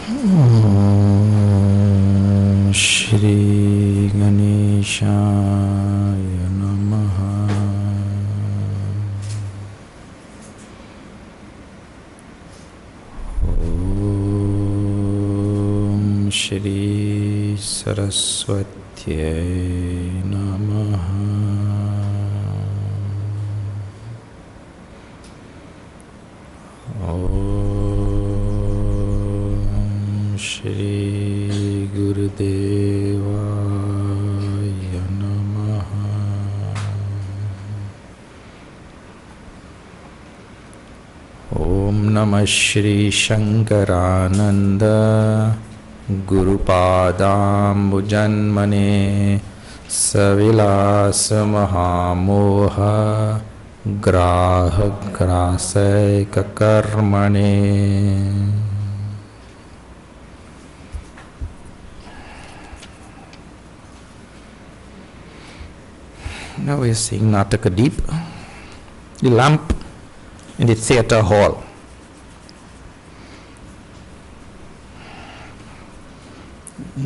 Om Shri Ganeshaya Namaha. Om Shri Saraswati Namaha. Om Shri Gurudevaya Namaha. Om Namah Shri Shankarananda Gurupadambujanmane Savilasa Mahamoha Graha Graseka Karmane. Now we are seeing Nataka Deep, the lamp in the theatre hall.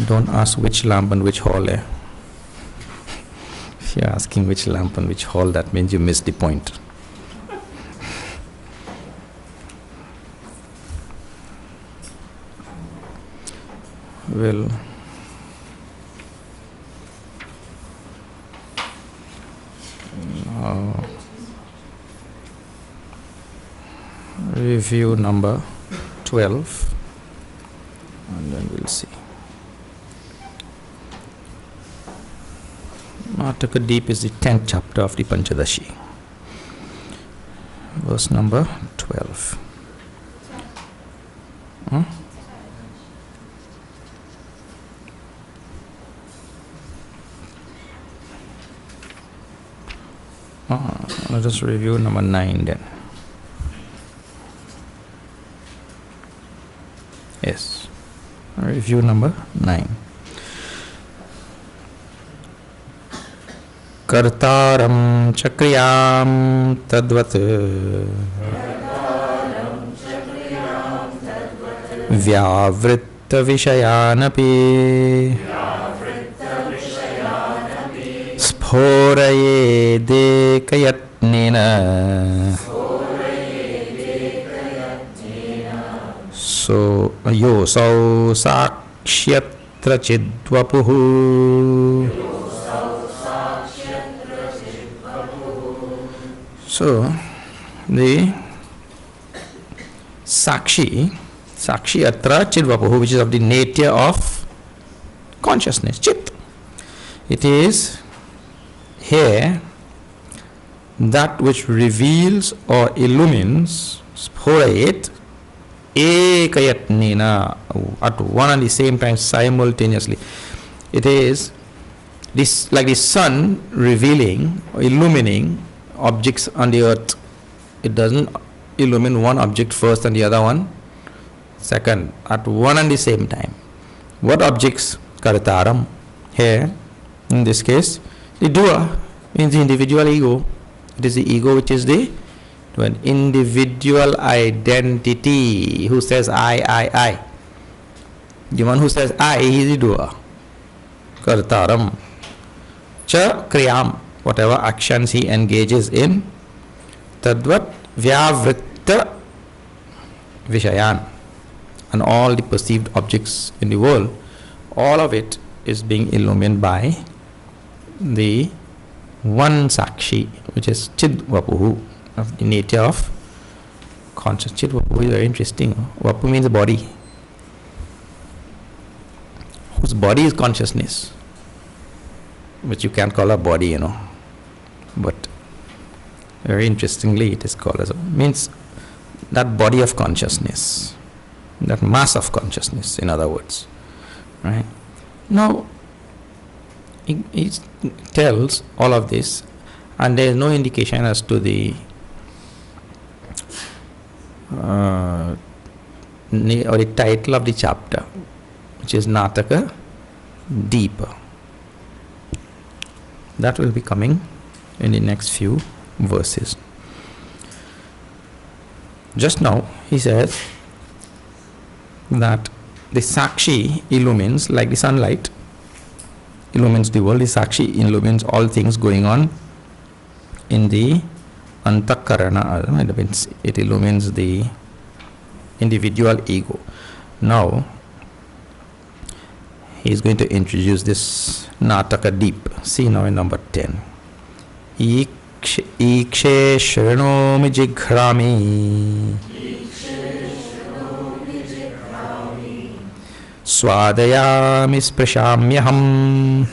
Don't ask which lamp and which hall. If you're asking which lamp and which hall, that means you missed the point. Well, review number 12, and then we'll see. Nataka Deep is the 10th chapter of the Pañcadaśī, verse number 12. Let us review number 9 then. Yes, review number 9. Kartaram chakriyam tadvat vyavritta vishayanapi sphoraye dekayatnena so yosau sakshyatra chidvapuhu. So the Sakshi atra chidvapuhu, which is of the nature of consciousness, chit. It is here that which reveals or illumines, sphorait, ekayatnena, at one and the same time, simultaneously. It is this, like the sun revealing or illumining objects on the earth. It doesn't illumine one object first and the other one second, at one and the same time. What objects? Kartaram. Here, in this case, the doer means the individual ego. It is the ego which is the an individual identity who says I. The one who says I is the doer. Kartaram. Cha kriyam, whatever actions he engages in, tadvat vyavritta vishayan, and all the perceived objects in the world, all of it is being illumined by the one Sakshi, which is Chidvapuhu, of the nature of conscious. Chidvapuhu is very interesting. Vapu means body, whose body is consciousness, which you can't call a body, but very interestingly it is called as means that body of consciousness, that mass of consciousness, in other words, right? Now he tells all of this, and there is no indication as to the or the title of the chapter, which is Nataka Deep. That will be coming in the next few verses. Just now he says that the Sakshi illumines like the sunlight, illumines the world. The Sakshi illumines all things going on in the Antakarana. It illumines the individual ego. Now, he is going to introduce this Nataka deep. See now in number 10. Ikshe Shranomi Jighrami Swadayami Sprishamyaham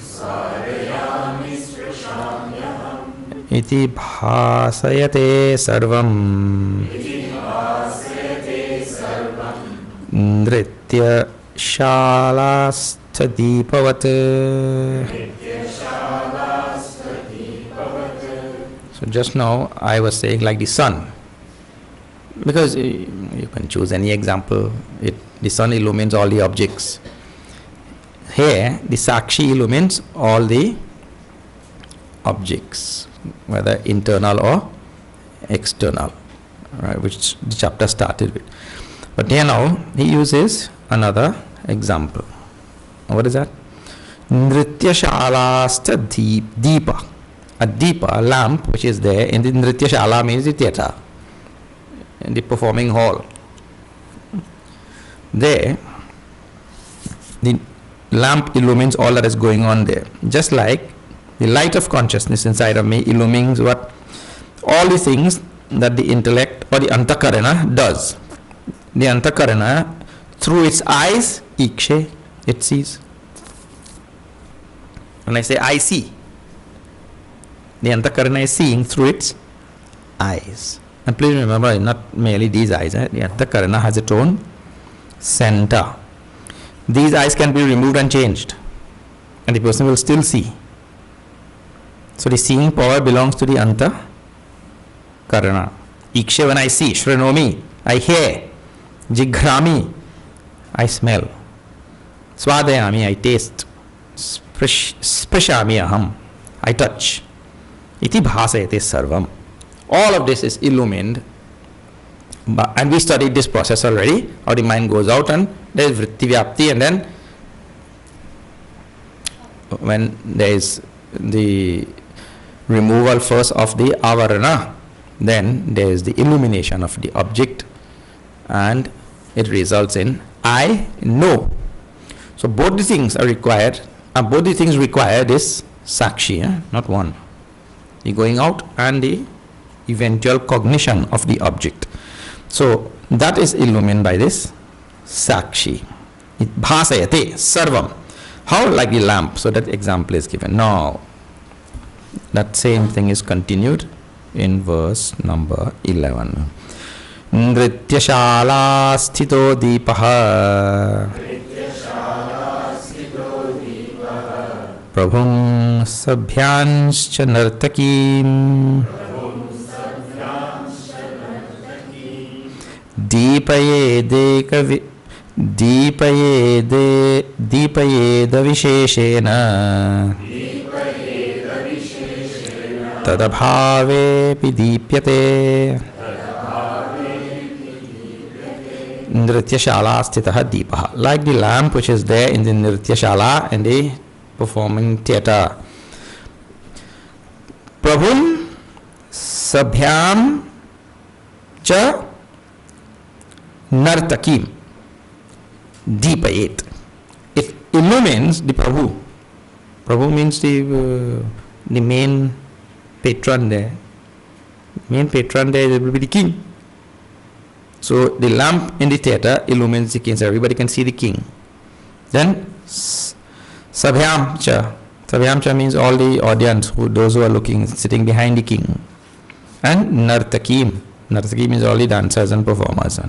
Iti bhasayate sarvam Nritya Shalasthadeepavat. So just now I was saying like the sun, because you can choose any example. The sun illumines all the objects. Here the Sakshi illumines all the objects, whether internal or external, right, which the chapter started with. But here now he uses another example. What is that? Nritya Shalastha Deepa. A deepa, a lamp, which is there in the Nritya Shala, means the theatre, in the performing hall. There, the lamp illumines all that is going on there. Just like the light of consciousness inside of me illumines what? All the things that the intellect or the Antakarana does. The Antakarana, through its eyes, Ikshe, it sees. When I say I see, the Antakarana is seeing through its eyes. And please remember, not merely these eyes. The Antakarana has its own center. These eyes can be removed and changed, and the person will still see. So the seeing power belongs to the Antakarana. Ikshe, when I see. Shranomi, I hear. Jighrami, I smell. Swadayami, I taste. Sprishami aham, I touch. Iti bhasayate sarvam. All of this is illumined, and we studied this process already, how the mind goes out and there is vritti vyapti, and then when there is the removal first of the avarana, then there is the illumination of the object, and it results in I know. So both the things are required, and both the things require this Sakshi, not one. The going out and the eventual cognition of the object. So that is illumined by this Sakshi. It bhasayate sarvam. How? Like the lamp. So that example is given. Now, that same thing is continued in verse number 11. Nrityashala sthito deepaha Prabhum sabhyanscha nartakim Deepayeda visheshena Tadabhavepi deepyate. Nrityashala sthitaha deepaha. Like the lamp which is there in the Nrityashala and the performing theatre. Prabhum sabhyam cha nartakim deepayet. It illumines the Prabhu. Prabhu means the main patron there. Main patron there will be the king. So the lamp in the theatre illumines the king, so everybody can see the king. Then sabhyam cha. Sabhyam cha means all the audience, those who are looking, sitting behind the king. And nartakim. Nartakim means all the dancers and performers.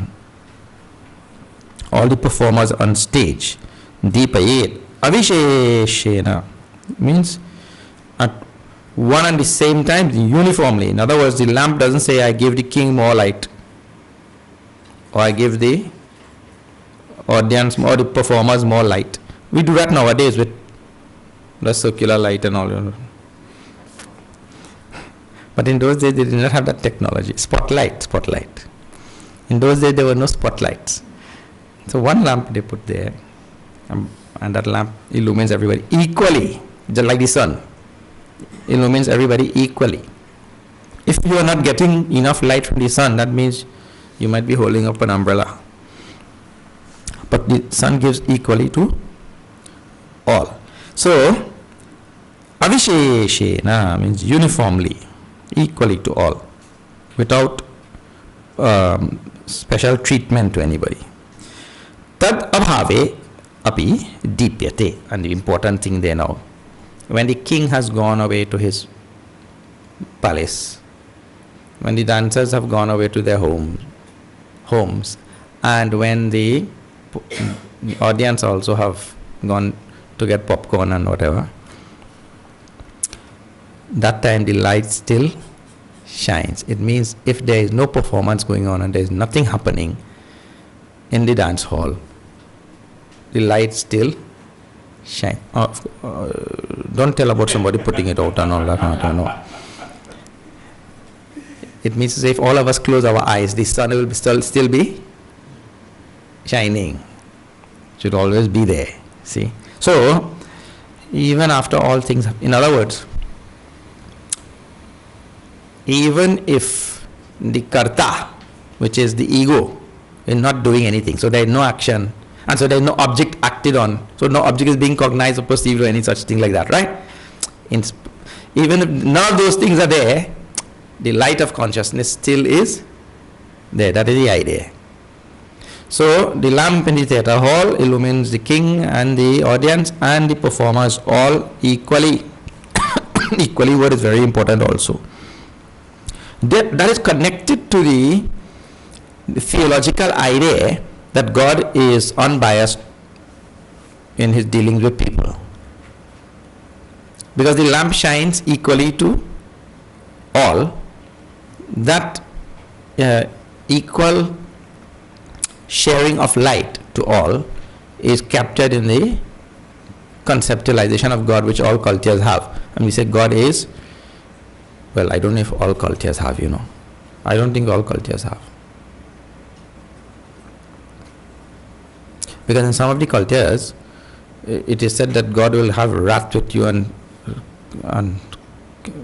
All the performers on stage. Deepayet. Avisheshena means at one and the same time, uniformly. In other words, the lamp doesn't say, I give the king more light, or I give the audience or the performers more light. We do that nowadays with the circular light and all. But in those days, they did not have that technology. Spotlight. In those days, there were no spotlights. So one lamp they put there, and that lamp illumines everybody equally, just like the sun illumines everybody equally. If you are not getting enough light from the sun, that means you might be holding up an umbrella. But the sun gives equally to all. So avisheshena means uniformly, equally to all, without special treatment to anybody. Tad abhave api dipyate. And the important thing there now, when the king has gone away to his palace, when the dancers have gone away to their homes, and when the audience also have gone to get popcorn and whatever, that time the light still shines. It means if there is no performance going on and there is nothing happening in the dance hall, the light still shine. Don't tell about somebody putting it out and all that. No. It means if all of us close our eyes, the sun will still be shining. Should always be there. See? So, even after all things, in other words, even if the karta, which is the ego, is not doing anything, so there is no action, and so there is no object acted on, so no object is being cognized or perceived or any such thing like that, right? Even if none of those things are there, the light of consciousness still is there. That is the idea. So the lamp in the theatre hall illumines the king and the audience and the performers all equally. Equally word is very important also. That is connected to the theological idea that God is unbiased in his dealings with people. Because the lamp shines equally to all, that equal sharing of light to all is captured in the conceptualization of God, which all cultures have. And we say God is, well, I don't know if all cultures have, I don't think all cultures have. Because in some of the cultures, it is said that God will have wrath with you and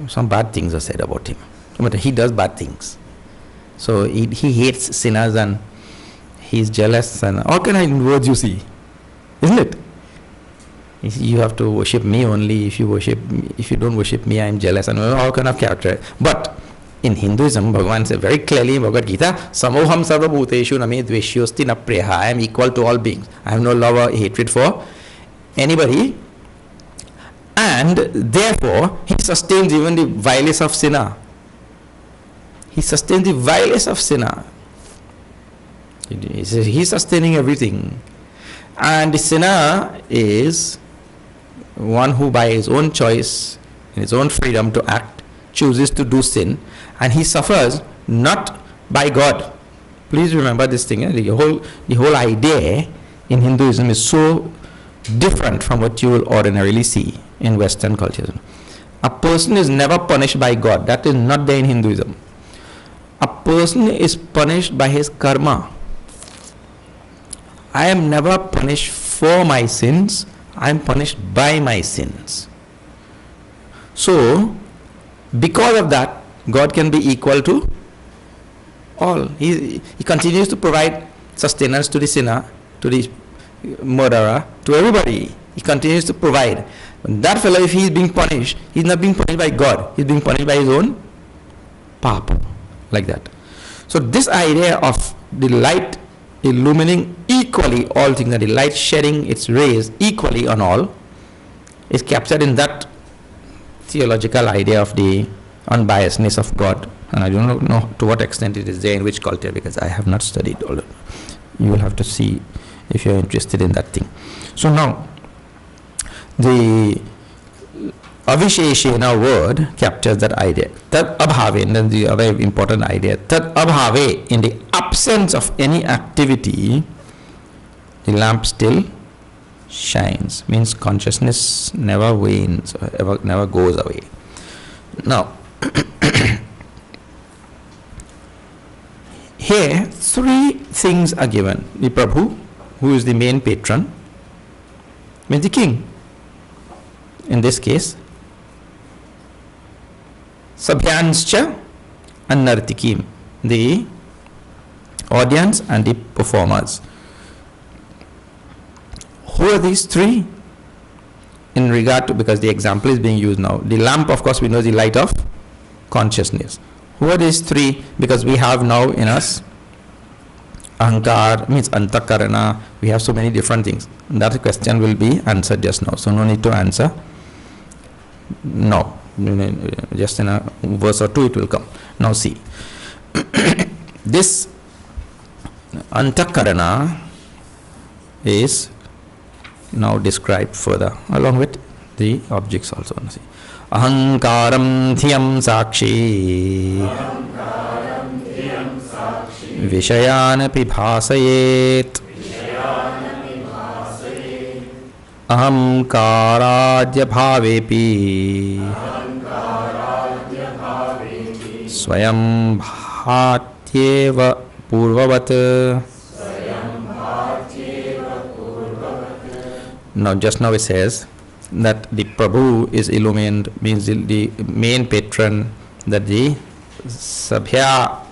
some bad things are said about him. But he does bad things. So he hates sinners and he's jealous and all kind of words you see. Isn't it? You have to worship me only. If you don't worship me, I am jealous, and all kind of character. But in Hinduism, Bhagavan said very clearly in Bhagavad Gita, Samoham sarva bhuteshu name dveshyosti na preha. I am equal to all beings. I have no love or hatred for anybody. And therefore, he sustains even the vilest of sinner. He sustains the vilest of sinner. He's sustaining everything. And the sinner is one who by his own choice, in his own freedom to act, chooses to do sin, and he suffers not by God. Please remember this thing. The whole idea in Hinduism is so different from what you will ordinarily see in Western cultures. A person is never punished by God. That is not there in Hinduism. A person is punished by his karma. I am never punished for my sins. I am punished by my sins. So, because of that, God can be equal to all. He continues to provide sustenance to the sinner, to the murderer, to everybody. He continues to provide. That fellow, if he is being punished, he is not being punished by God. He is being punished by his own papa. Like that. So this idea of the light illumining equally all things, and the light shedding its rays equally on all, is captured in that theological idea of the unbiasedness of God. And I don't know to what extent it is there in which culture, because I have not studied all of it. You will have to see if you are interested in that thing. So now, the avisheshena word captures that idea. Tad abhave, and then the other important idea, tad abhave, in the absence of any activity, the lamp still shines. Means consciousness never wanes, never goes away. Now, here three things are given. The Prabhu who is the main patron, means the king. In this case, Sabhyanscha and Nartikim, the audience and the performers. Who are these three? In regard to, because the example is being used now. The lamp, of course, we know the light of consciousness. Who are these three? Because we have now in us Ahankar, means Antakarana. We have so many different things. That question will be answered just now. So no need to answer. No. Just in a verse or two it will come. Now see. This Antakarana is now described further along with the objects also. See. Ahankaram Dhyam Sakshi Vishayanapi Bhasayet Ahamkaradya Bhavepi Swayam Bhatyeva Purvavat. Now just now it says that the Prabhu is illumined, means the main patron, that the Sabhya,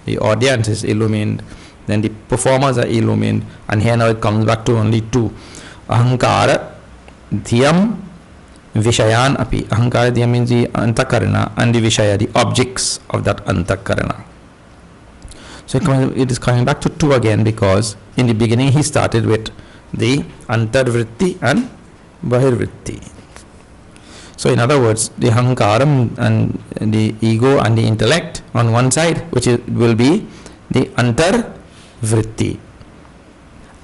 the audience, is illumined, then the performers are illumined, and here now it comes back to only two. Ahankara Dhyam Vishayan Api. Ahankara Dhyam means the Antakarana, and the Vishaya, the objects of that Antakarana. So it is coming back to two again, because in the beginning he started with the Antarvritti and Bahirvritti. So in other words, the Ahankaram and the ego and the intellect on one side, which will be the Antarvritti,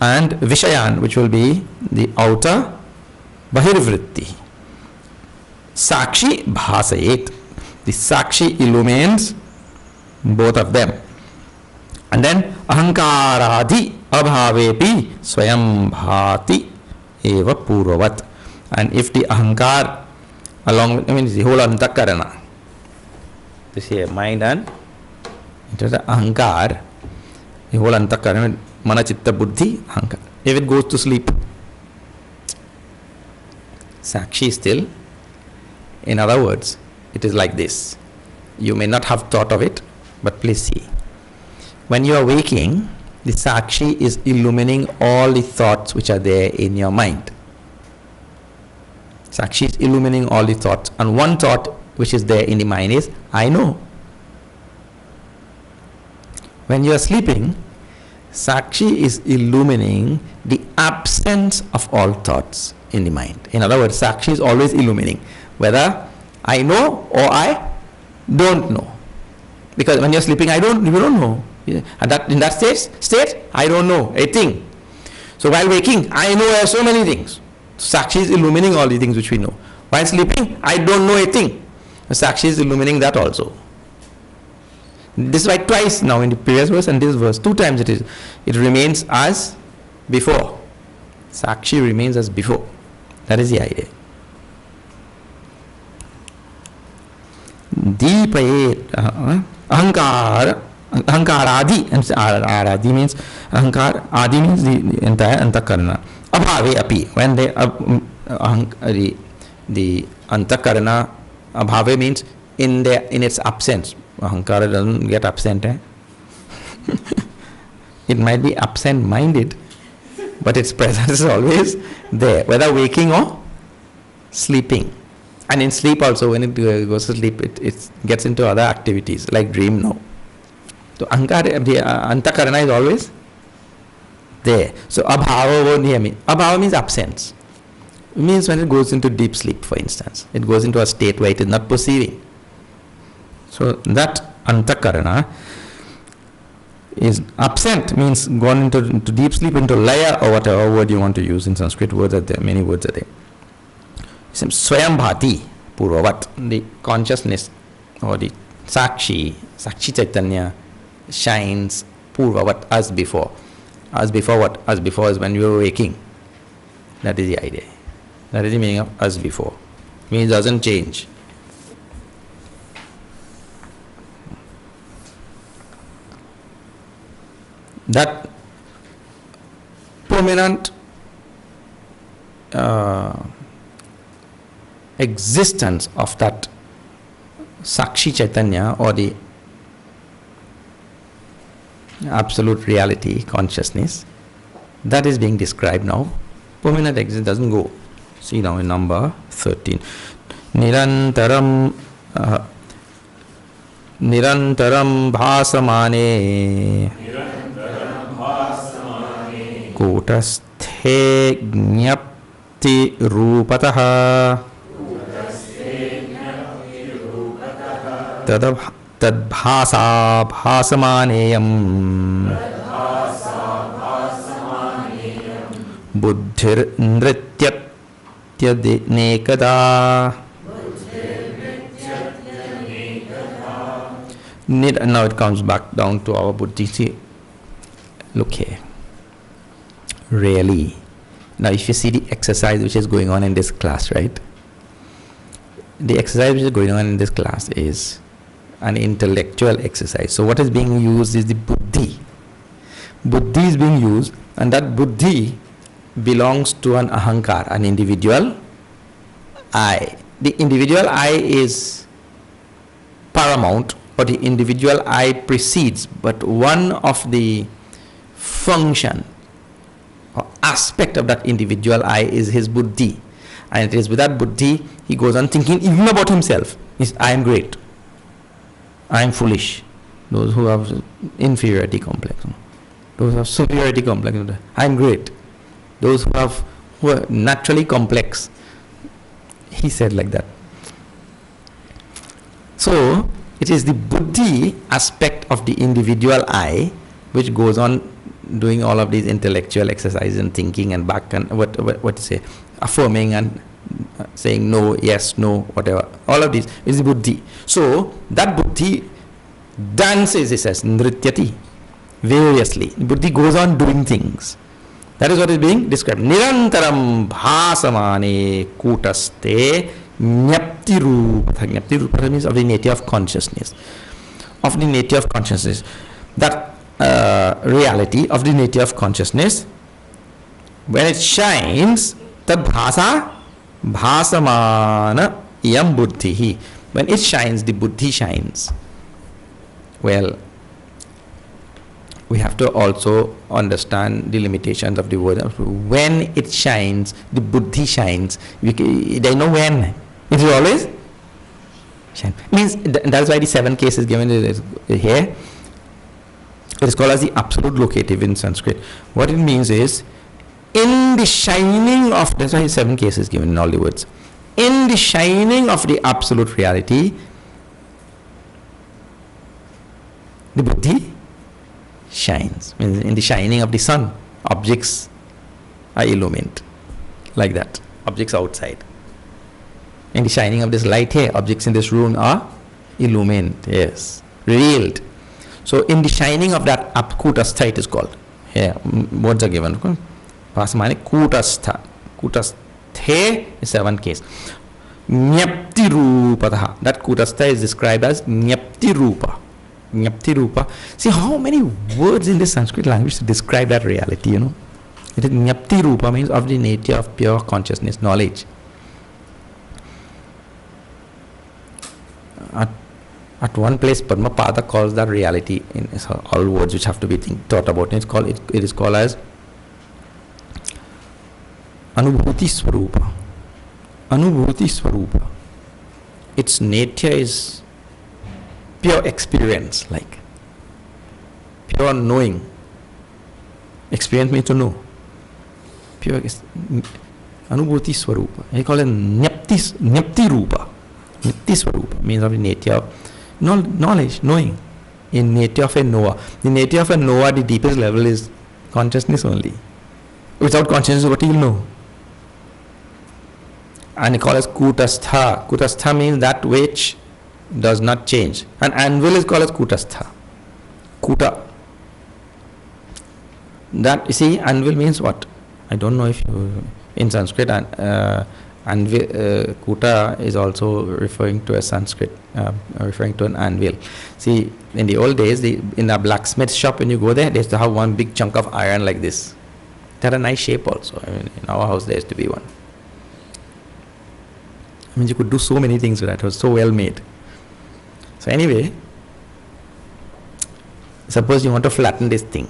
and Vishayan, which will be the outer Bahirvritti. Sakshi Bhasayet. The Sakshi illumines both of them. And then Ahankaradi Abhavepi Swayam Bhati Eva Purvavat. And if the Ahankar along with, the whole Antakarana, this here, mind and into the Ahankar, the whole Antakarana, Mana Chitta Buddhi, Ahankar. If it goes to sleep, Sakshi still. In other words, it is like this. You may not have thought of it, but please see. When you are waking, the Sakshi is illumining all the thoughts which are there in your mind. Sakshi is illumining all the thoughts. And one thought which is there in the mind is, I know. When you are sleeping, Sakshi is illumining the absence of all thoughts in the mind. In other words, Sakshi is always illumining whether I know or I don't know. Because when you are sleeping, you don't know. And that in that state, I don't know a thing. So while waking, I know so many things. Sakshi is illumining all the things which we know. While sleeping, I don't know a thing. Sakshi is illumining that also. This is why twice now in the previous verse and this verse, two times it remains as before. Sakshi remains as before. That is the idea. Deepayet Ahankaradi, and Aradi means Ahankar, Adi means the entire Antakarana. Abhave api, when they the Antakarana, Abhave means in its absence. Ahankara doesn't get absent. It might be absent-minded, but its presence is always there, whether waking or sleeping. And in sleep also, when it goes to sleep, it gets into other activities, like dream now. So Antakarana is always there. So Abhava means absence. It means when it goes into deep sleep, for instance. It goes into a state where it is not perceiving. So that Antakarana is absent, means gone into deep sleep, into laya, or whatever word you want to use. In Sanskrit words are there, many words are there. Swayam Bhati Purvavat, the consciousness or the Sakshi Chaitanya shines Purvavat, as before. As before what? As before is when you were waking. That is the idea. That is the meaning of as before. Means doesn't change. That permanent existence of that Sakshi Chaitanya, or the absolute reality, consciousness, that is being described now. Permanent existence doesn't go. See now in number 13. Nirantaram bhasamane kutasthe jnapti rupataha tadbhasa bhasamaneyam buddhir nrityatyanekada. Now it comes back down to our buddhi. See, look here. Really. Now if you see the exercise which is going on in this class, right? The exercise which is going on in this class is an intellectual exercise. So what is being used is the buddhi. Buddhi is being used, and that buddhi belongs to an ahankar, an individual I. The individual I is paramount, or the individual I precedes, but one of the function or aspect of that individual I is his buddhi. And it is with that buddhi he goes on thinking even about himself. I am great, I am foolish. Those who have inferiority complex, those who have superiority complex, I am great. Those who are naturally complex, he said like that. So it is the buddhi aspect of the individual I which goes on doing all of these intellectual exercises and thinking and back and what to say, affirming and saying no, yes, no, whatever. All of these is the buddhi. So that buddhi dances, he says, nrityati, variously. The buddhi goes on doing things. That is what is being described. Nirantaram bhasamane kutaste jnapti rupata. Jnapti rupata means of the nature of consciousness. Of the nature of consciousness. That reality of the nature of consciousness, when it shines, tad bhasa bhasamana yam buddhihi. When it shines, the buddhi shines. Well, we have to also understand the limitations of the word. When it shines, the buddhi shines. There is no when. It is always shine. Means that's why the 7 cases given here. It is called as the absolute locative in Sanskrit. What it means is, in the shining of, that's why 7 cases given in all the words. In the shining of the absolute reality, the buddhi shines. In the shining of the sun, objects are illumined. Like that. Objects outside. In the shining of this light here, objects in this room are illumined. Yes. Revealed. So in the shining of that kutastha, it is called. Here, words are given. Pasamane kutastha. Kutasthe is 7 case. Jnapti rupataha. That kutastha is described as jnapti rupa. Jnapti rupa. See how many words in the Sanskrit language to describe that reality, you know. It is jnapti rupa, means of the nature of pure consciousness, knowledge. At one place, Padmapada calls that reality in all words which have to be thought about. It is called as Anubhuti Swarupa. Anubhuti Swarupa. Its nature is pure experience, like pure knowing. Experience means to know. Pure Anubhuti Swarupa. He calls it Jnapti Rupa. Jnapti Swarupa means of the nature of knowledge, knowing. In nature of a knower. The nature of a knower, the deepest level is consciousness only. Without consciousness, what he will know? And he calls it kutastha. Kutastha means that which does not change. An anvil is called as kutastha. Kuta. That, you see, anvil means what? I don't know if you, in Sanskrit, kuta is also referring to a Sanskrit, referring to an anvil. See, in the old days, in a blacksmith shop, when you go there, they used to have one big chunk of iron like this. had a nice shape also. I mean, in our house there used to be one. I mean, you could do so many things with that. It was so well made. So anyway, suppose you want to flatten this thing.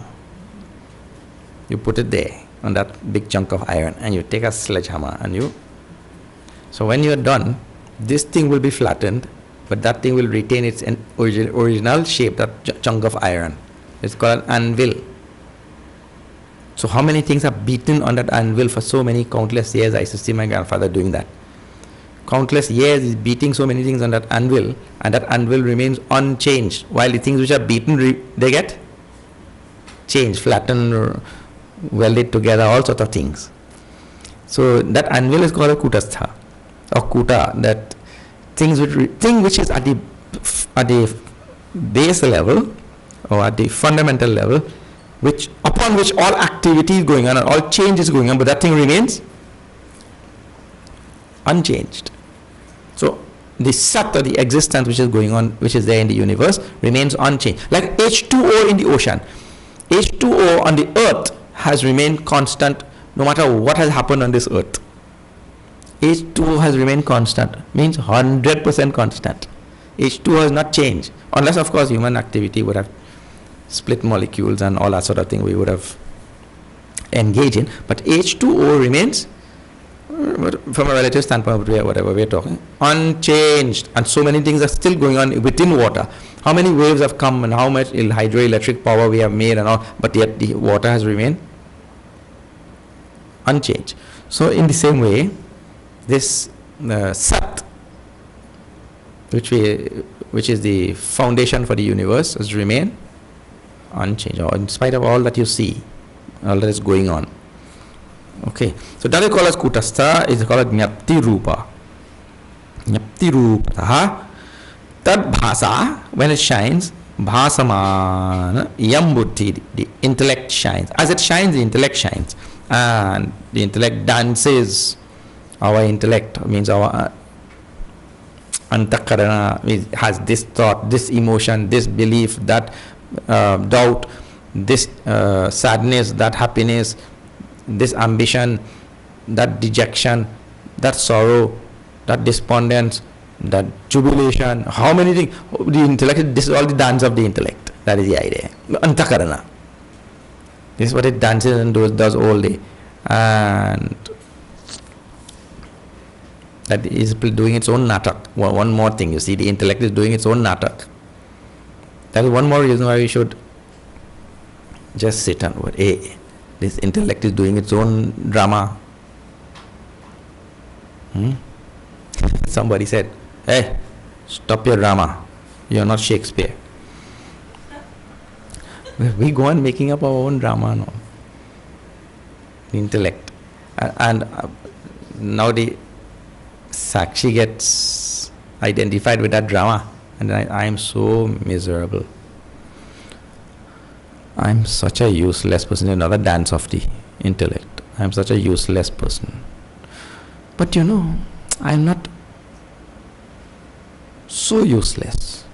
You put it there on that big chunk of iron, and you take a sledgehammer and you... So when you are done, this thing will be flattened, but that thing will retain its original shape, that chunk of iron. It's called an anvil. So how many things are beaten on that anvil for so many countless years? I used to see my grandfather doing that. Countless years he's beating so many things on that anvil, and that anvil remains unchanged, while the things which are beaten, they get changed, flattened, or welded together, all sorts of things. So that anvil is called a kutastha, or kuta, that thing which is at the base level, or at the fundamental level, upon which all activity is going on, and all change is going on, but that thing remains unchanged. So the sat, or the existence which is going on, which is there in the universe, remains unchanged. Like H2O in the ocean. H2O on the earth has remained constant no matter what has happened on this earth. H2O has remained constant, means 100% constant. H2O has not changed, unless of course human activity would have split molecules and all that sort of thing we would have engaged in. But H2O remains, from a relative standpoint, whatever we're talking, unchanged. And so many things are still going on within water. How many waves have come and how much hydroelectric power we have made and all, but yet the water has remained unchanged. So in the same way, this Sat, which is the foundation for the universe, has remained unchanged, or in spite of all that you see, all that is going on. Okay, so that is called as Kutastha, is called Jnapti Rupa. Jnapti Rupa. Tad Bhasa, when it shines, Bhasamana Yam Buddhi, the intellect shines. As it shines, the intellect shines. And the intellect dances. Our intellect means our Antakarana has this thought, this emotion, this belief, that doubt, this sadness, that happiness, this ambition, that dejection, that sorrow, that despondence, that jubilation, how many things, the intellect, this is all the dance of the intellect. That is the idea. Antakarana. This is what it dances and does all day. And that is doing its own natak. One more thing, you see, the intellect is doing its own natak. That is one more reason why we should just sit and wait. Hey, this intellect is doing its own drama. Somebody said, hey, stop your drama. You are not Shakespeare. We go on making up our own drama now. The intellect. And now the Sakshi gets identified with that drama. And I am so miserable. I am such a useless person. Another dance of the intellect. I am such a useless person. But you know, I am not so useless.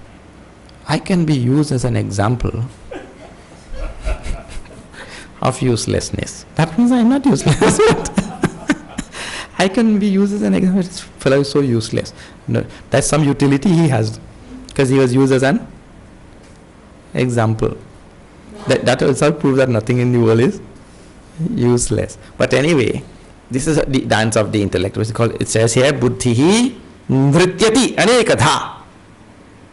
I can be used as an example of uselessness. That means I am not useless. I can be used as an example. This fellow is so useless. No, that's some utility he has, because he was used as an example. That also proves that nothing in the world is useless. But anyway, this is the dance of the intellect, which is called, it says here, buddhihi nrityati anekatha.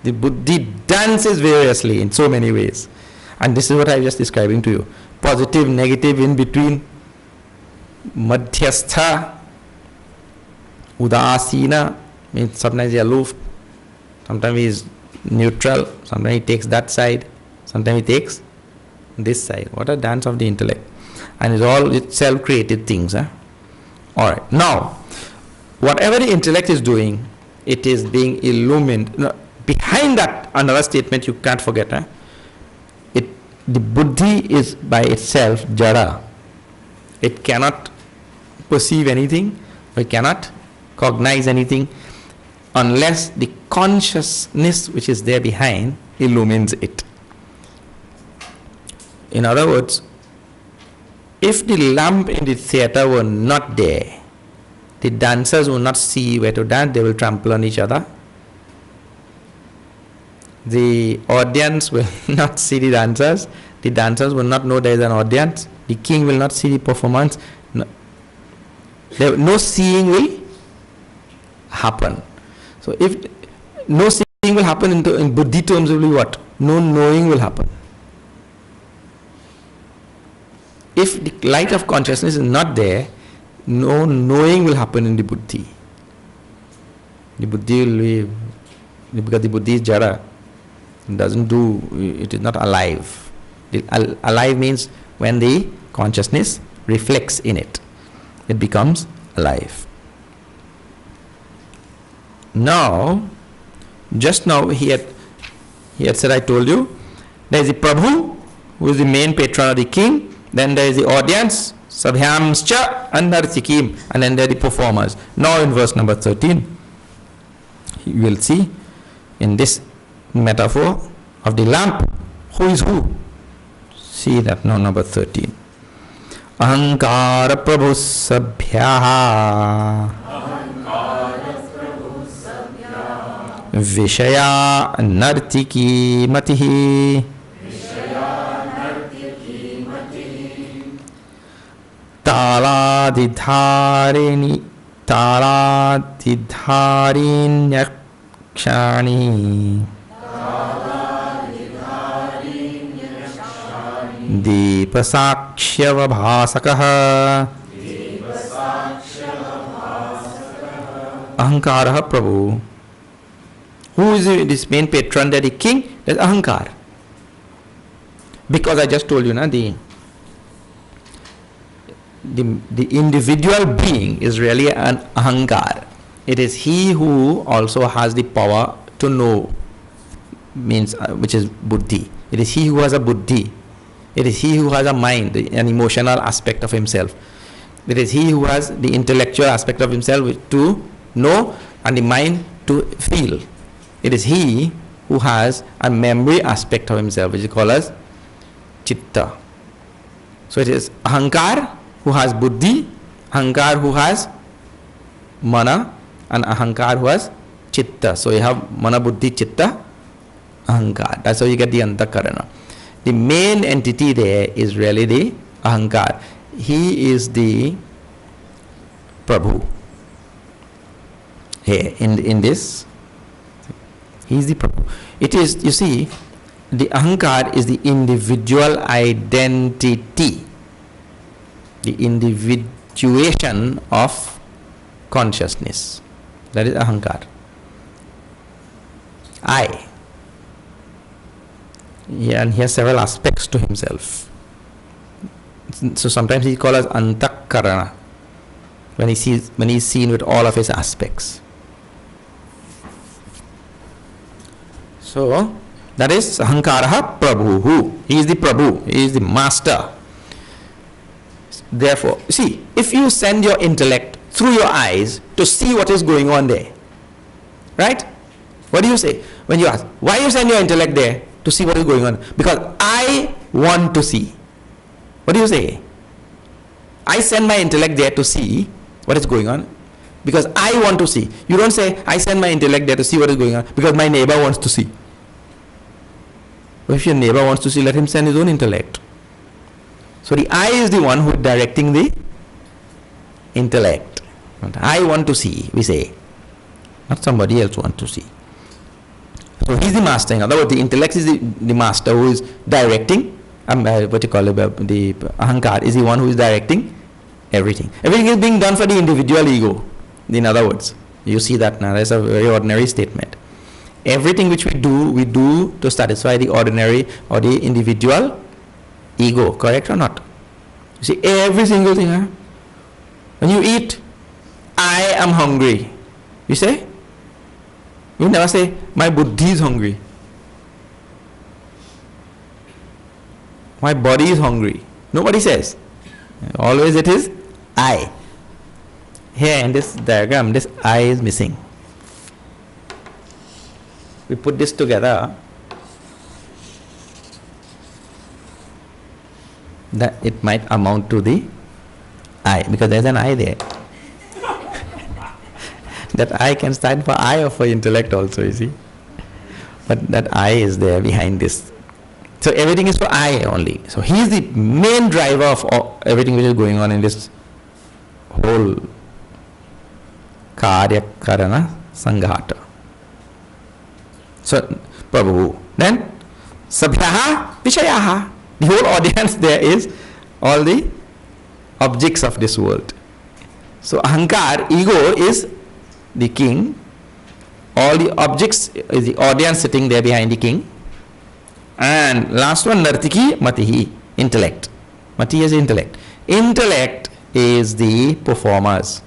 The buddhi dances variously in so many ways. And this is what I was just describing to you. Positive, negative, in between, madhyastha, udasina, means sometimes he is aloof, sometimes he is neutral, sometimes he takes that side, sometimes he takes this side. What a dance of the intellect. And it's all self-created things. Alright, now, whatever the intellect is doing, it is being illumined. Now, behind that, another statement you can't forget. The buddhi is by itself jada. It cannot perceive anything, it cannot cognize anything, unless the consciousness which is there behind illumines it. In other words, If the lamp in the theater were not there, the dancers will not see where to dance, they will trample on each other. The audience will not see the dancers will not know there is an audience, the king will not see the performance, no seeing will happen. So if no seeing will happen, in buddhi terms will be what? No knowing will happen. If the light of consciousness is not there, no knowing will happen in the buddhi. The buddhi will be, because the buddhi is jara, it is not alive. Alive means when the consciousness reflects in it, it becomes alive. Now, just now he had said, I told you, there is the Prabhu, who is the main patron of the king, then there is the audience, Sabhyamscha and Nartikim, and then there are the performers. Now in verse number 13, you will see in this metaphor of the lamp, who is who? See that now, number 13. Ahankara Prabhu Sabhyaha Vishaya Nartiki Matihi Taladidharinyakshani Deepasakshyavabhasakaha Ahankara Prabhu. Who is this main patron? That the king? That's Ahankar. Because I just told you, the individual being is really an Ahankar. It is he who also has the power to know, means which is buddhi. It is he who has a buddhi. It is he who has a mind, an emotional aspect of himself. It is he who has the intellectual aspect of himself to know and the mind to feel. It is he who has a memory aspect of himself, which is called as chitta. So it is Ahankar who has buddhi, Ahankar who has mana, and Ahankar who has chitta. So you have mana, buddhi, chitta, Ahankar. That's how you get the antakarana. The main entity there is really the Ahankar. He is the Prabhu. Here in this, he is the Prabhu. It is, you see, the Ahankar is the individual identity, the individuation of consciousness. That is Ahankar. I. Yeah, and he has several aspects to himself. So sometimes he is called as antakarana, when he is seen with all of his aspects. So that is Ahankaraha Prabhu. He is the Prabhu. He is the master. Therefore, see, if you send your intellect through your eyes to see what is going on there, right? What do you say when you ask, why you send your intellect there to see what is going on? Because I want to see. What do you say? I send my intellect there to see what is going on because I want to see. You don't say, I send my intellect there to see what is going on because my neighbor wants to see. Well, if your neighbor wants to see, let him send his own intellect. So the I is the one who is directing the intellect. I want to see, we say. Not somebody else wants to see. So he is the master. In other words, the intellect is the master who is directing. What you call it, the Ahankar is the one who is directing everything. Everything is being done for the individual ego. In other words, you see that now. That's a very ordinary statement. Everything which we do to satisfy the ordinary or the individual ego. Correct or not? You see, every single thing. Huh? When you eat, I am hungry. You say? You never say, my buddhi is hungry. My body is hungry. Nobody says. Always it is I. Here in this diagram, this I is missing. We put this together. that it might amount to the I, because there's an I there. That I can stand for I or for intellect also, you see. But that I is there behind this. So everything is for I only. So he is the main driver of everything which is going on in this whole Karya Karana Sanghata. So, Prabhu. Then, Sabhyaha Vishayaha. The whole audience there is all the objects of this world. So, Ahankar, ego, is the king. All the objects is the audience sitting there behind the king. And last one, Nartiki Matihi, intellect. Mati is intellect. Intellect is the performers.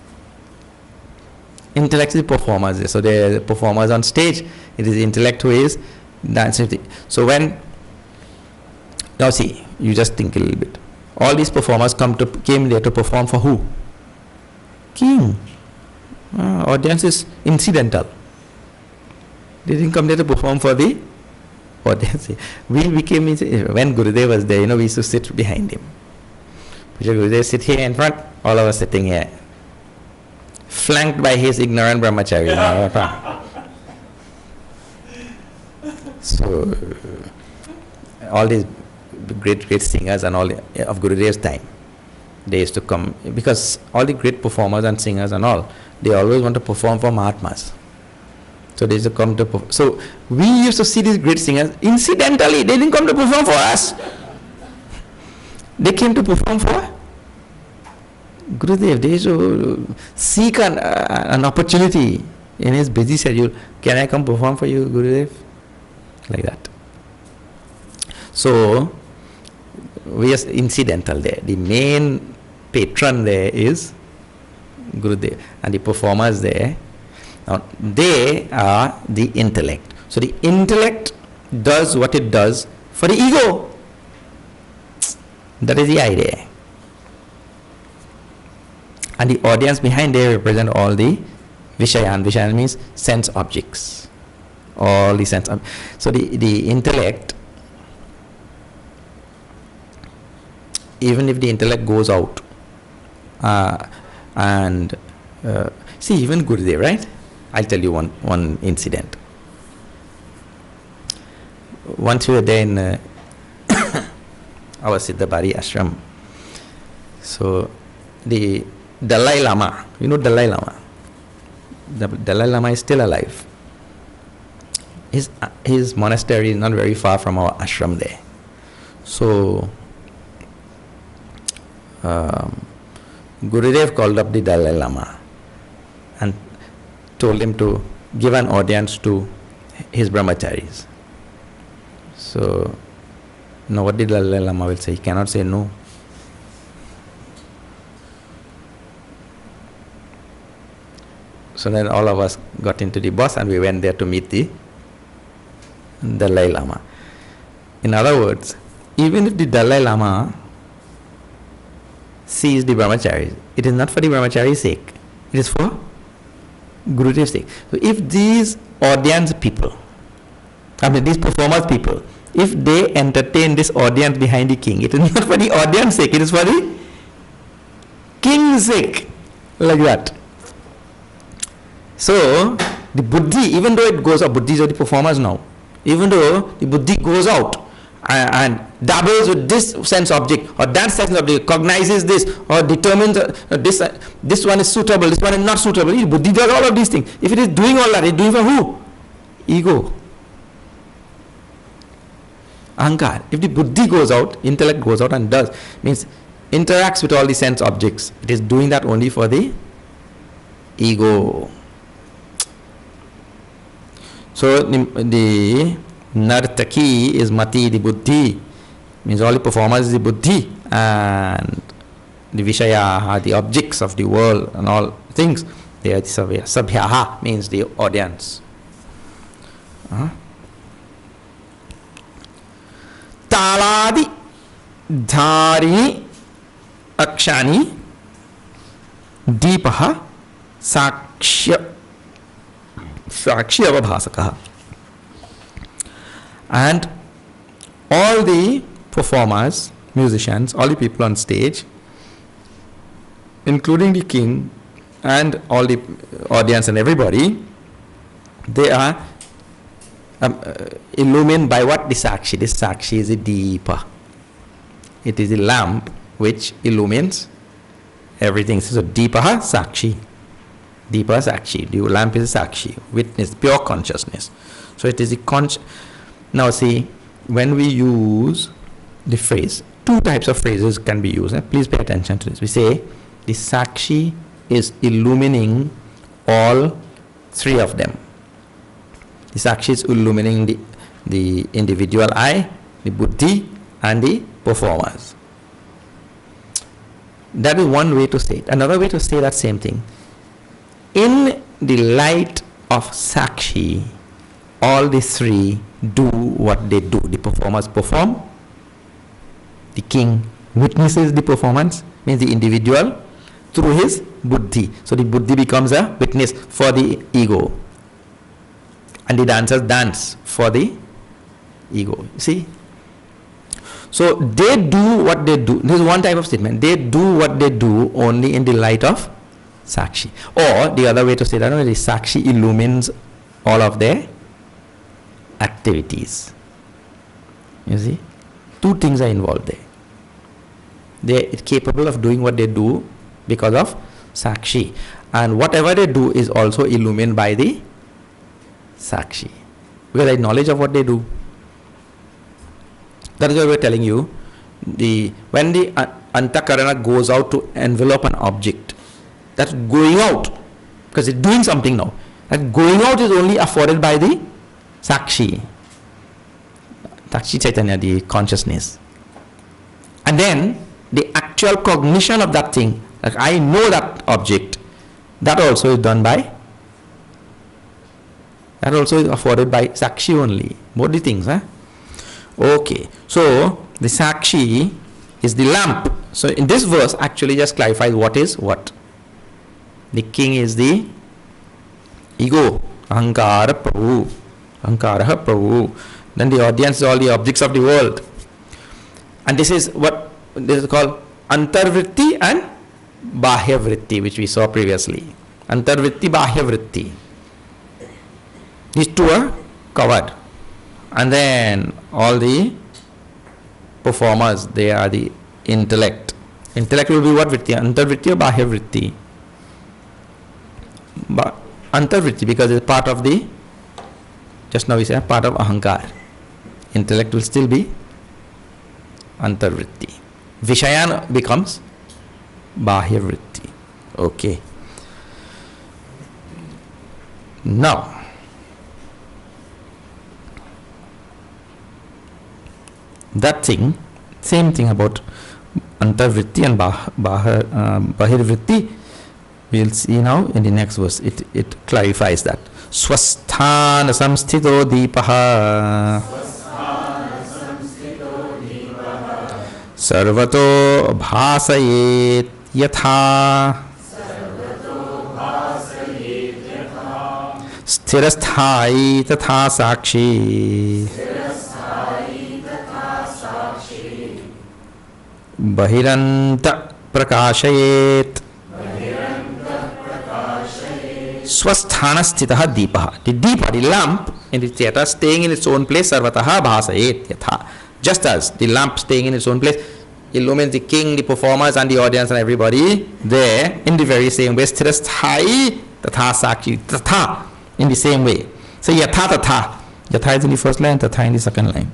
Intellect is the performers. So there are performers on stage. It is intellect who is dancing. So when, now see, you just think a little bit. All these performers came there to perform for who? King. Audience is incidental. They didn't come there to perform for the audience. We became, when Gurudev was there, we used to sit behind him. Gurudev sit here in front, all of us sitting here, flanked by his ignorant brahmachari. So, all these great singers and all of Gurudev's time, they used to come, because all the great performers and singers and all, they always want to perform for Mahatmas. So they used to come to perform. So we used to see these great singers. Incidentally, they didn't come to perform for us. They came to perform for Gurudev. They used to seek an opportunity in his busy schedule. Can I come perform for you, Gurudev? Like that. So we are incidental there. The main patron there is Gurudev, and the performers there, now they are the intellect. So the intellect does what it does for the ego. That is the idea. And the audience behind there represent all the Vishayan. Vishayan means sense objects. All the sense objects. So the intellect, even if the intellect goes out, see, even Gurudev, right? I'll tell you one incident. Once we were there in our Siddhabari ashram. So the Dalai Lama, Dalai Lama? The Dalai Lama is still alive. His monastery is not very far from our ashram there. So Gurudev called up the Dalai Lama and told him to give an audience to his brahmacharis. So, now what did Dalai Lama will say? He cannot say no. So then all of us got into the bus and we went there to meet the Dalai Lama. In other words, even if the Dalai Lama sees the brahmacharis, it is not for the brahmachari's sake. It is for Gurudev's sake. So if these audience people, these performers people, if they entertain this audience behind the king, it is not for the audience sake, it is for the king's sake. Like that. So the buddhi, even though it goes out, buddhis are the performers now, even though the buddhi goes out and dabbles with this sense object or that sense object, cognizes this or determines this one is suitable, this one is not suitable. Buddhi does all of these things. If it is doing all that, it is doing for who? Ego. Ahankar. If the buddhi goes out, intellect goes out and does, means interacts with all the sense objects, it is doing that only for the ego. So the Nartaki is Mati, the buddhi, means all the performers is the buddhi, and the Vishaya, the objects of the world and all things, they are the Sabhya. Sabhyaha means the audience. Taladi Dharini Akshani Deepaha Sakshya Avabhasakaha. And all the performers musicians, all the people on stage, including the king and all the audience and everybody, they are illumined by what? The Sakshi. The Sakshi is a Deepa. It is the lamp which illumines everything. So Deepa Sakshi. Deepa Sakshi. The lamp is Sakshi. Witness, pure consciousness. So it is the Now see, when we use the phrase, two types of phrases can be used. Please pay attention to this. We say the Sakshi is illumining all three of them. The Sakshi is illumining the individual I, the Buddhi, and the performers. That is one way to say it. Another way to say that same thing. In the light of Sakshi, all the three do what they do. The performers perform. The king witnesses the performance, means the individual, through his Buddhi. So the Buddhi becomes a witness for the ego. And the dancers dance for the ego. See? So they do what they do. This is one type of statement. They do what they do only in the light of Sakshi. Or the other way to say that is Sakshi illumines all of their activities. You see? Two things are involved there. They are capable of doing what they do because of Sakshi. And whatever they do is also illumined by the Sakshi. Because they have knowledge of what they do. That is why we are telling you, when the Antakarana goes out to envelop an object, that's going out, because it's doing something now. That going out is only afforded by the Sakshi. Sakshi Chaitanya, the consciousness. And then the actual cognition of that thing, like I know that object, that also is done by, that also is afforded by Sakshi only. Both the things, huh? Okay, so the Sakshi is the lamp. So in this verse actually just clarifies what is what. The king is the ego, Ahankara Prabhu, Ahankaraha Prabhu. Then the audience is all the objects of the world. And this is what this is called Antarvritti and Bahyavritti, which we saw previously. Antarvritti, Bahyavritti. These two are covered. And then all the performers, they are the intellect. Intellect will be what vritti? Antarvritti or Bahyavritti? Antarvritti, because it's part of the, just now we said, part of Ahankar. Intellect will still be Antarvritti. Vishayan becomes Bahyavritti. Okay. Now, that thing, same thing about Antarvritti and Bahirvritti, we'll see now in the next verse. It clarifies that. Swasthana samsthito deepaha sarvato bhasayet yatha sthirasthai tatha sakshi Bahiranta Prakāshāyet Swasthana Sthitaha Deepaha. The Deepa, the lamp in the theatre, staying in its own place, Sarvataha Bhasayet Yatha. Just as the lamp staying in its own place illumines the king, the performers, and the audience, and everybody there in the very same way. Sthirasthai Tatha Sakshi. Tatha, in the same way. So Yatha Tatha. Yatha is in the first line, Tatha in the second line.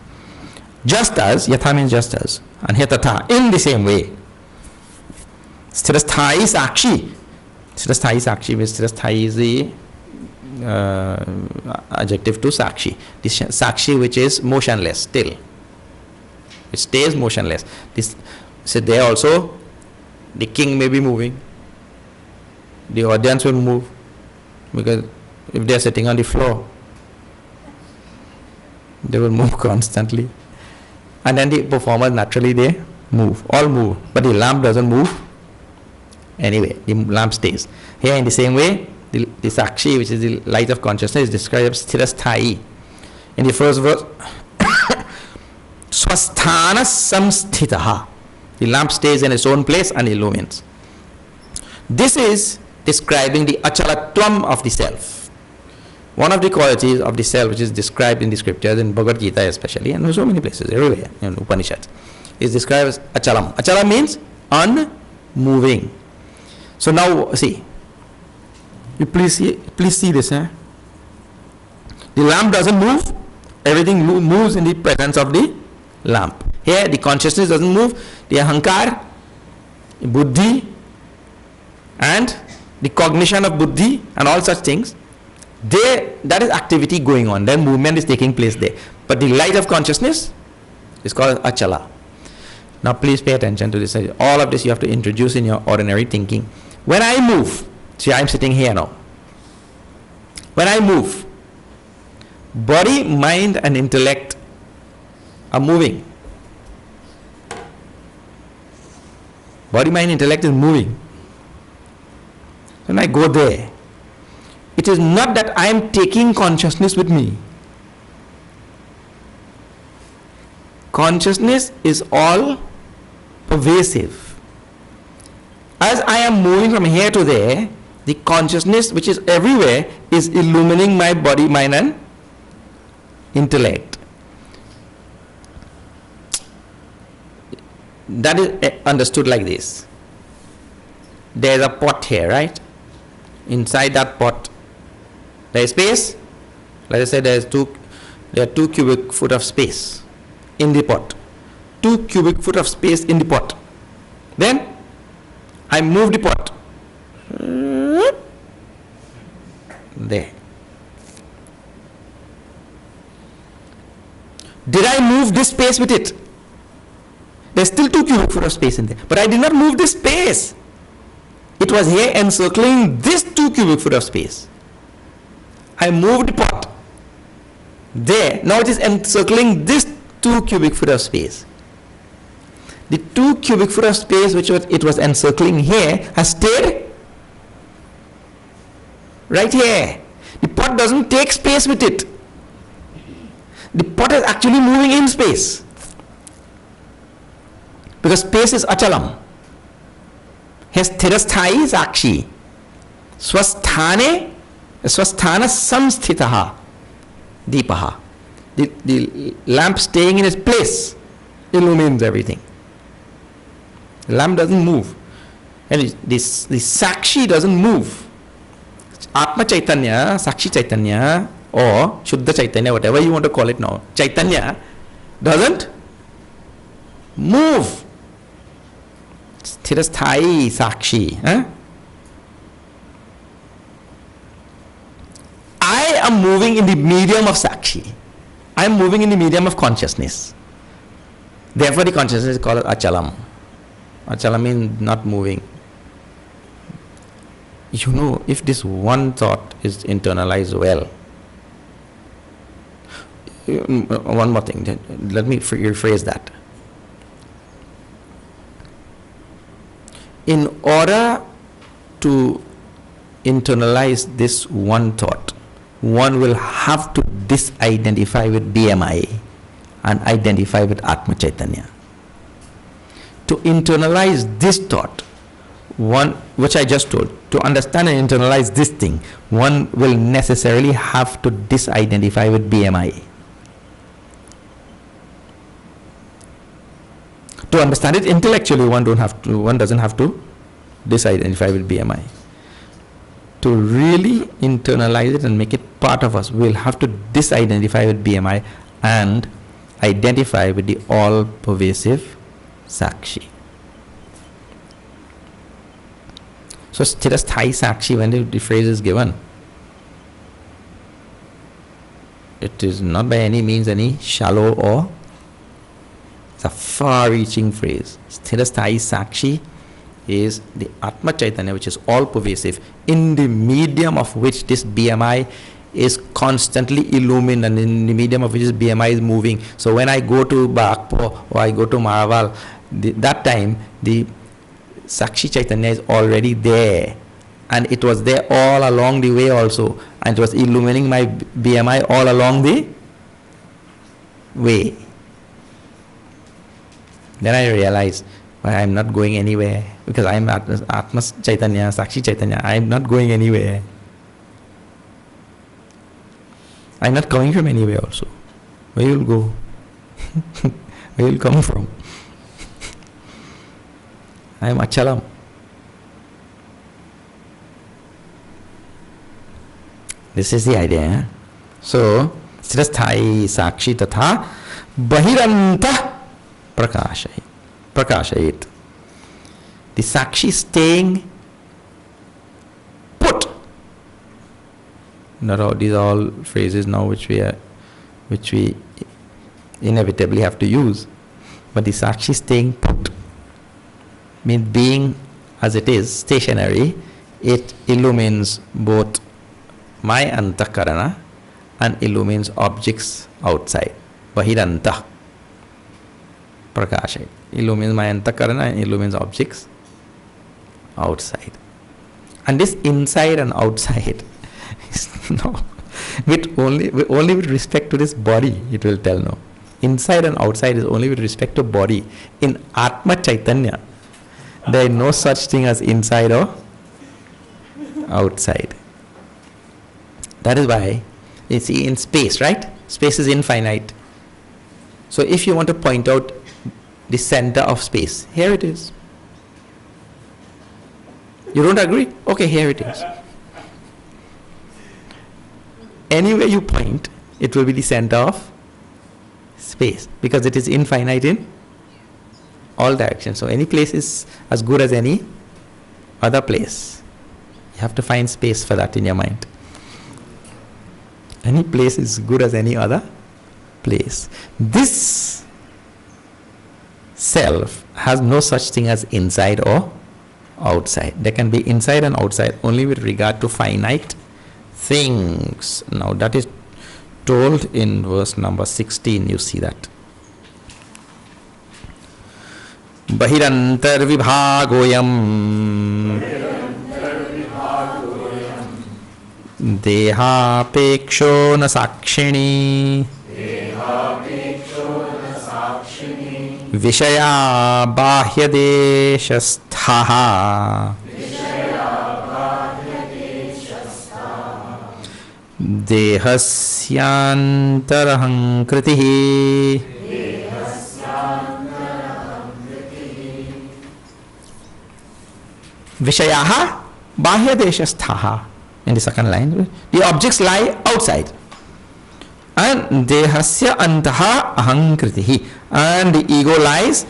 Just as, Yatha means just as, and here Tatha, in the same way. Sthirasthai Sakshi. Sthirasthai Sakshi means Sthirasthai is the adjective to Sakshi. The Sakshi which is motionless, still. It stays motionless. So there also, the king may be moving. The audience will move. Because if they are sitting on the floor, they will move constantly. And then the performers naturally they move, all move, but the lamp doesn't move. Anyway, the lamp stays. Here in the same way, the Sakshi, which is the light of consciousness, is described as Sthirasthai. In the first verse, Swasthana samsthitaha. The lamp stays in its own place and illumines. This is describing the achalatvam of the self. One of the qualities of the self which is described in the scriptures, in Bhagavad Gita especially, and in so many places, everywhere, in Upanishads, is described as achalam. Achala means unmoving. So now, see, you please see this. The lamp doesn't move. Everything moves in the presence of the lamp. Here, the consciousness doesn't move. The ahankar, buddhi, and the cognition of buddhi, and all such things, that is activity going on. Then movement is taking place there. But the light of consciousness is called achala. Now, please pay attention to this. All of this you have to introduce in your ordinary thinking. When I move, see, I'm sitting here now. When I move, body, mind, and intellect are moving. Body, mind, intellect is moving. When I go there, it is not that I am taking consciousness with me. Consciousness is all pervasive. As I am moving from here to there, the consciousness which is everywhere is illumining my body, mind, and intellect. That is understood like this. There is a pot here, right? Inside that pot, there is space. Let us say there are 2 cubic foot of space in the pot. 2 cubic foot of space in the pot. Then I move the pot. There. Did I move this space with it? There's still 2 cubic foot of space in there. But I did not move this space. It was here encircling this 2 cubic foot of space. I moved the pot. There. Now it is encircling this 2 cubic foot of space. The 2 cubic foot of space which it was encircling here has stayed right here. The pot doesn't take space with it. The pot is actually moving in space. Because space is achalam. His sthirasthāyi sakshi. Swasthana samsthitaha deepaha. The lamp staying in its place illumines everything. The lamp doesn't move. And the sakshi doesn't move. Atma Chaitanya, Sakshi Chaitanya, or Shuddha Chaitanya, whatever you want to call it now, Chaitanya doesn't move. Sthirasthāyi Sakshi. I am moving in the medium of Sakshi. I am moving in the medium of consciousness. Therefore, the consciousness is called Achalam. Achalam means not moving. You know, if this one thought is internalized well, one more thing, let me rephrase that. In order to internalize this one thought, one will have to disidentify with BMI and identify with Atma Chaitanya. To internalize this thought, one, which I just told, to understand and internalize this thing, one will necessarily have to disidentify with BMI. To understand it intellectually, one doesn't have to disidentify with BMI. To really internalize it and make it part of us, we'll have to disidentify with BMI and identify with the all-pervasive Sakshi. So Sthirasthāyi Sakshi, when the phrase is given, it is not by any means any shallow or it's a far-reaching phrase. Sthirasthāyi Sakshi is the Atma Chaitanya, which is all-pervasive, in the medium of which this BMI is constantly illumined, and in the medium of which this BMI is moving. So when I go to Bagpo or I go to Maraval, that time the Sakshi Chaitanya is already there, and it was there all along the way also, and it was illumining my BMI all along the way. Then I realized, well, I'm not going anywhere because I'm Atma Chaitanya, Sakshi Chaitanya. I'm not going anywhere. I'm not coming from anywhere also. Where you'll go? Where you'll come from? I am Achalam. This is the idea. Eh? So, Sthirasthāyi Sakshi Tatha Bahiranta Prakāshayit. The Sakshi staying put. These are all phrases now which we inevitably have to use. But the Sakshi staying put means being as it is, stationary. It illumines both my antakarana and illumines objects outside. Bahiranta Prakāshayit. Illumines my antakarana and illumines objects outside. And this inside and outside is no, only with respect to this body, it will tell no. Inside and outside is only with respect to body. In Atma Chaitanya, there is no such thing as inside or outside. That is why, you see, in space, right? Space is infinite. So if you want to point out the center of space, here it is. You don't agree? Okay, here it is. Anywhere you point, it will be the center of space because it is infinite in all directions. So any place is as good as any other place. You have to find space for that in your mind. Any place is good as any other place. This self has no such thing as inside or outside. There can be inside and outside only with regard to finite things. Now that is told in verse number 16. You see that. Bahirantar vibhagoyam dehapeksho na sakshini vishaya bahya deshasthaha dehasyantaraham kritihi vishayaha bahya deshasthaha. In the second line, the objects lie outside. And dehasya antaha aham kritihi. And the ego lies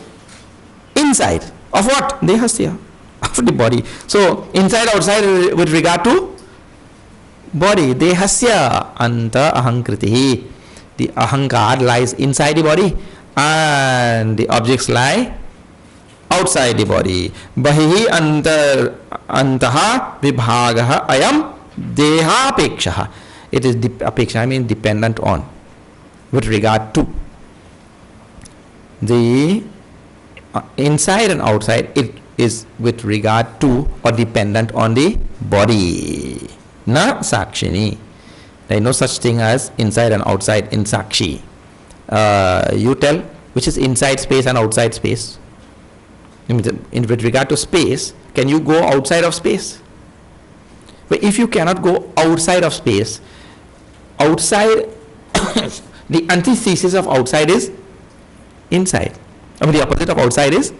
inside. Of what? Dehasya. Of the body. So, inside, outside with regard to body. Dehasya anta aham kritihi. The ahankar lies inside the body. And the objects lie outside the body. Bahihi antaha vibhagaha ayam dehapekshaha. It is apeksha, I mean dependent on, with regard to. The inside and outside, it is with regard to or dependent on the body. Na sakshini. There is no such thing as inside and outside in sakshi. You tell which is inside space and outside space. With regard to space, can you go outside of space? But if you cannot go outside of space, outside, the antithesis of outside is inside. I mean, the opposite of outside is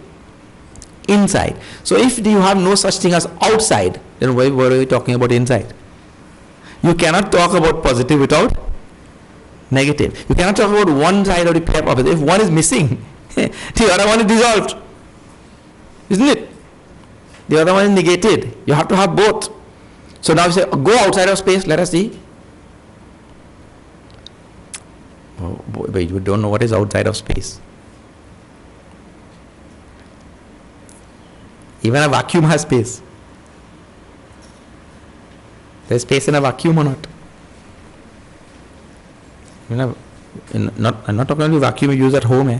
inside. So if you have no such thing as outside, then what are you talking about inside? You cannot talk about positive without negative. You cannot talk about one side of the pair opposite. If one is missing, the other one is dissolved. Isn't it? The other one is negated. You have to have both. So now we say, go outside of space, let us see. Oh, but you don't know what is outside of space. Even a vacuum has space. There's space in a vacuum or not? I'm not talking about the vacuum you use at home. Eh?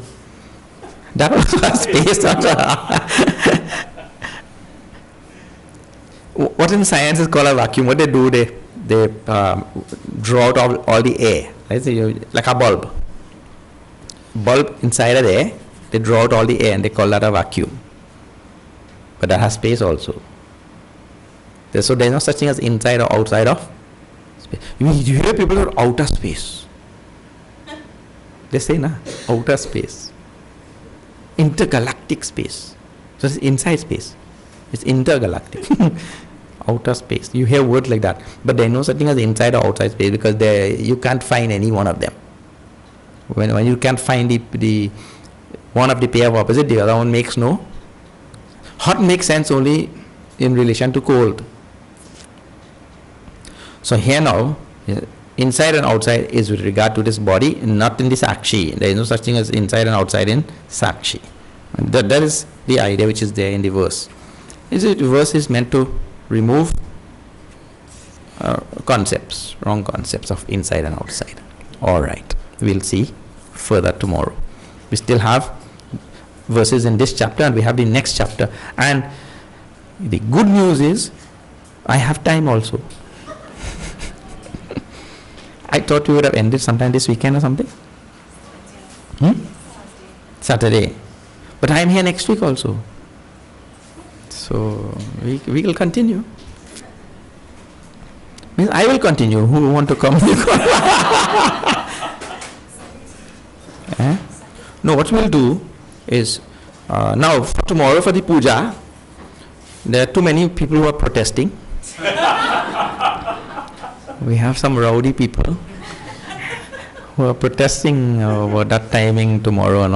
That also has space. What in science is called a vacuum? What they do, they draw out all the air. Right? So like a bulb. Bulb inside are there, They draw out all the air and they call that a vacuum. But that has space also. So there is no such thing as inside or outside of space. You hear people say outer space. They say, na, outer space. Intergalactic space. So it's inside space. It's intergalactic. Outer space. You hear words like that. But there is no such thing as inside or outside space, because you can't find any one of them. When you can't find the one of the pair of opposite, the other one makes no. Hot makes sense only in relation to cold. So here now, inside and outside is with regard to this body, not in the Sakshi. There is no such thing as inside and outside in Sakshi. That is the idea which is there in the verse. The verse is meant to remove concepts, wrong concepts of inside and outside. Alright, we'll see further tomorrow. We still have verses in this chapter and we have the next chapter. And the good news is, I have time also. I thought we would have ended sometime this weekend or something. Saturday. But I am here next week also. So we will continue. Means I will continue. Who want to come? No, what we will do is, now for tomorrow for the puja, there are too many people who are protesting. We have some rowdy people who are protesting over that timing tomorrow. No?